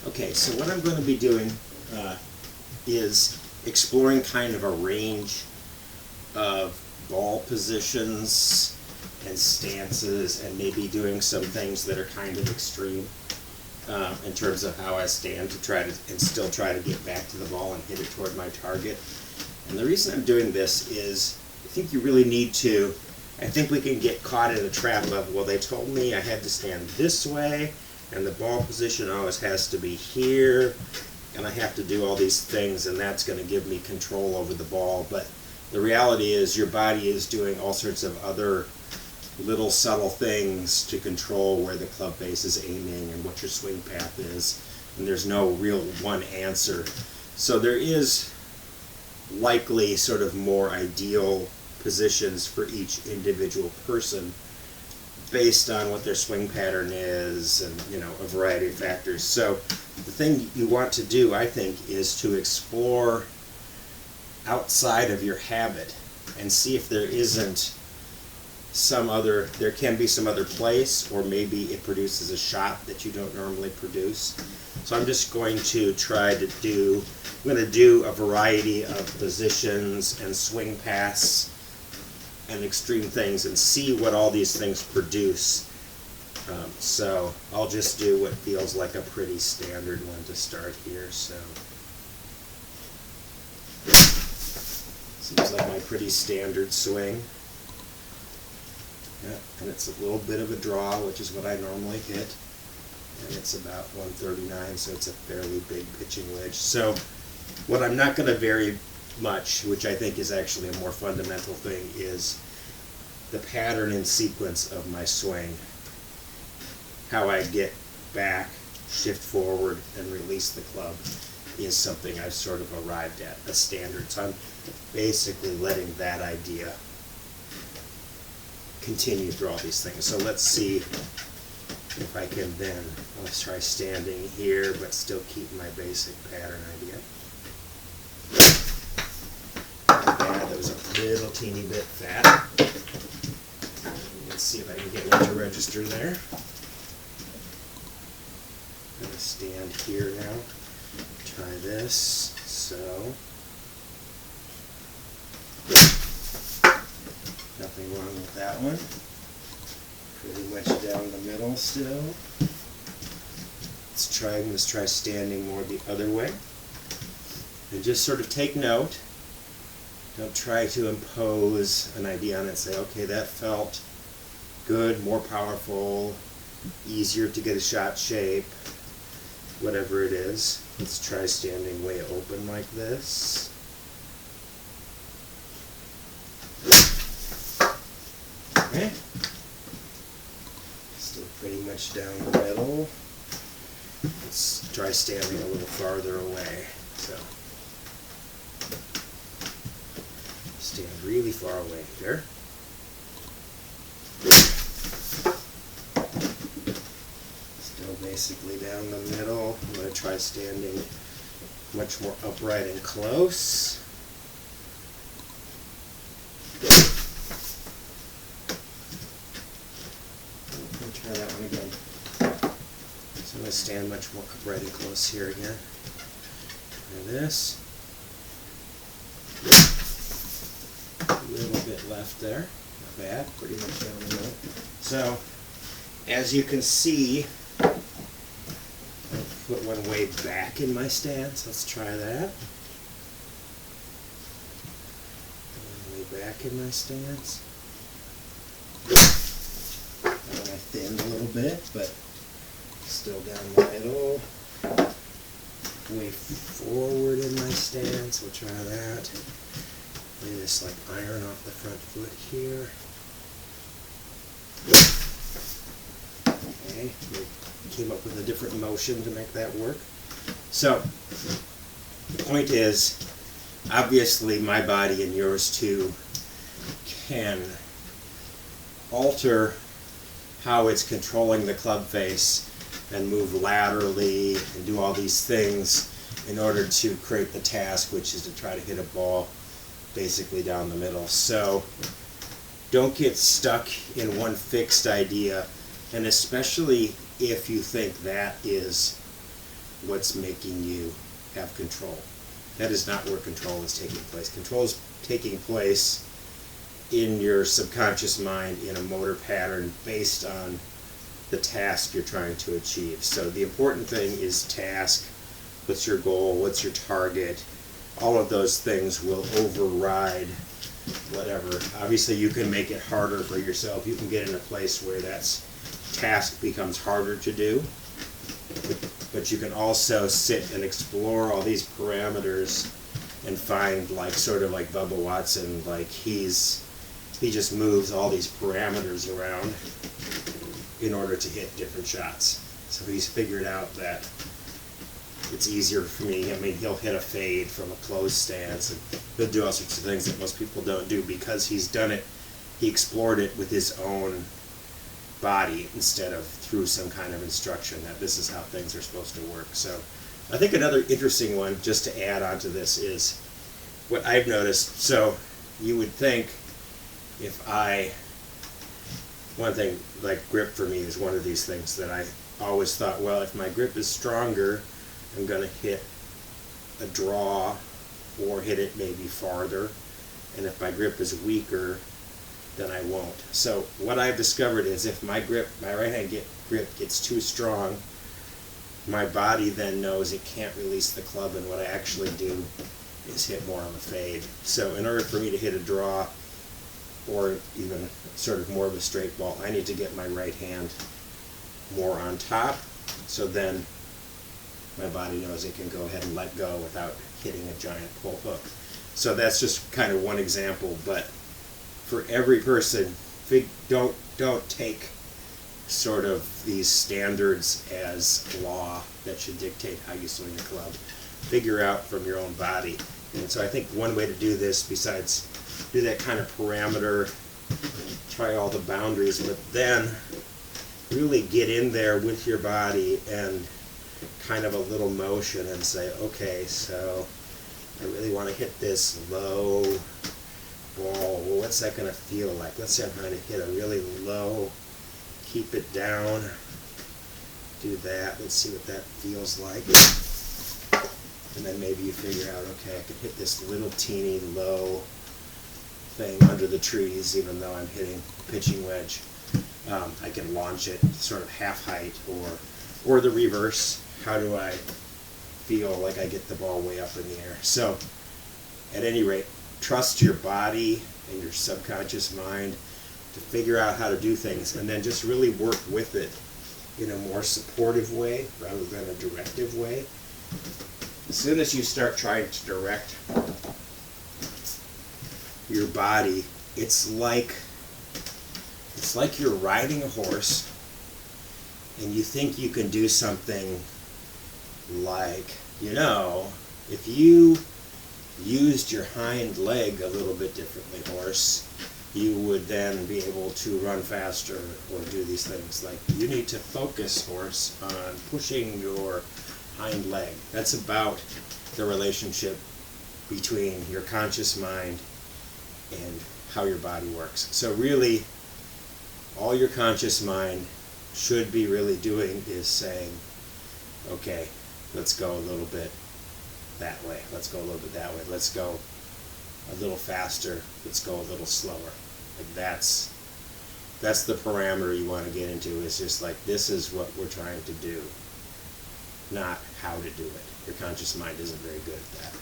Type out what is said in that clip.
Okay, so what I'm going to be doing is exploring kind of a range of ball positions and stances, and maybe doing some things that are kind of extreme in terms of how I stand to try to, and still try to get back to the ball and hit it toward my target. And the reason I'm doing this is I think you really need to, I think we can get caught in a trap of, well, they told me I had to stand this way, and the ball position always has to be here, and I have to do all these things, and that's going to give me control over the ball. But the reality is your body is doing all sorts of other little subtle things to control where the club face is aiming and what your swing path is, and there's no real one answer. So there is likely sort of more ideal positions for each individual person based on what their swing pattern is, and a variety of factors. So the thing you want to do, I think, is to explore outside of your habit and see if there isn't there can be some other place, or maybe it produces a shot that you don't normally produce. So I'm just going to try to I'm going to do a variety of positions and swing paths and extreme things and see what all these things produce. So I'll just do what feels like a pretty standard one to start here. So seems like my pretty standard swing. Yeah, and it's a little bit of a draw, which is what I normally hit. And it's about 139, so it's a fairly big pitching wedge. So what I'm not going to vary much, which I think is actually a more fundamental thing, is the pattern and sequence of my swing. How I get back, shift forward, and release the club is something I've sort of arrived at, a standard. So I'm basically letting that idea continue through all these things. So let's see if I can then, let's try standing here, but still keep my basic pattern idea. Bad, that was a little teeny bit fat. Let's see if I can get one to register there. I'm going to stand here now. Try this. So, nothing wrong with that one. Pretty much down the middle still. Let's try standing more the other way. And just sort of take note. Don't try to impose an idea on it. Say, okay, that felt good, more powerful, easier to get a shot shape, whatever it is. Let's try standing way open like this. Okay. Still pretty much down the middle. Let's try standing a little farther away. So, stand really far away here. Still basically down the middle. I'm going to try standing much more upright and close. Try that one again. So I'm going to stand much more upright and close here again. Try this. A little bit left there. Not bad. Pretty much down the middle. So, as you can see, I'll put one way back in my stance. Let's try that. One way back in my stance. I thinned a little bit, but still down the middle. Way forward in my stance. We'll try that. Lay this like iron off the front foot here. Okay, we came up with a different motion to make that work. So, the point is, obviously my body and yours too can alter how it's controlling the club face and move laterally and do all these things in order to create the task, which is to try to hit a ball basically down the middle. So don't get stuck in one fixed idea, and especially if you think that is what's making you have control. That is not where control is taking place. Control is taking place in your subconscious mind in a motor pattern based on the task you're trying to achieve. So the important thing is task. What's your goal? What's your target? All of those things will override whatever. Obviously, you can make it harder for yourself. You can get in a place where that task becomes harder to do. But you can also sit and explore all these parameters and find, like, sort of like Bubba Watson, like he just moves all these parameters around in order to hit different shots. So he's figured out that it's easier for me. I mean, he'll hit a fade from a closed stance, and he'll do all sorts of things that most people don't do because he's done it. He explored it with his own body instead of through some kind of instruction that this is how things are supposed to work. So I think another interesting one, just to add on to this, is what I've noticed. So you would think one thing, like grip for me is one of these things that I always thought, well, if my grip is stronger, I'm going to hit a draw or hit it maybe farther. And if my grip is weaker, then I won't. So what I've discovered is if my right hand grip gets too strong, my body then knows it can't release the club, and what I actually do is hit more on the fade. So in order for me to hit a draw or even sort of more of a straight ball, I need to get my right hand more on top, so then my body knows it can go ahead and let go without hitting a giant pull hook. So that's just kind of one example, but for every person, don't take sort of these standards as law that should dictate how you swing a club. Figure out from your own body. And so I think one way to do this, besides do that kind of parameter, try all the boundaries, but then really get in there with your body and kind of a little motion and say, okay, so I really want to hit this low ball. Well, what's that going to feel like? Let's say I'm trying to hit a really low, keep it down, do that. Let's see what that feels like. And then maybe you figure out, okay, I can hit this little teeny low thing under the trees, even though I'm hitting pitching wedge. I can launch it sort of half height or the reverse. How do I feel like I get the ball way up in the air? So at any rate, trust your body and your subconscious mind to figure out how to do things, and then just really work with it in a more supportive way rather than a directive way. As soon as you start trying to direct your body, it's like you're riding a horse and you think you can do something like, if you used your hind leg a little bit differently, horse, you would then be able to run faster or do these things. Like, you need to focus, horse, on pushing your hind leg. That's about the relationship between your conscious mind and how your body works. So really, all your conscious mind should be really doing is saying, okay, let's go a little bit that way, let's go a little bit that way, let's go a little faster, let's go a little slower. Like that's the parameter you want to get into, is just like, this is what we're trying to do, not how to do it. Your conscious mind isn't very good at that.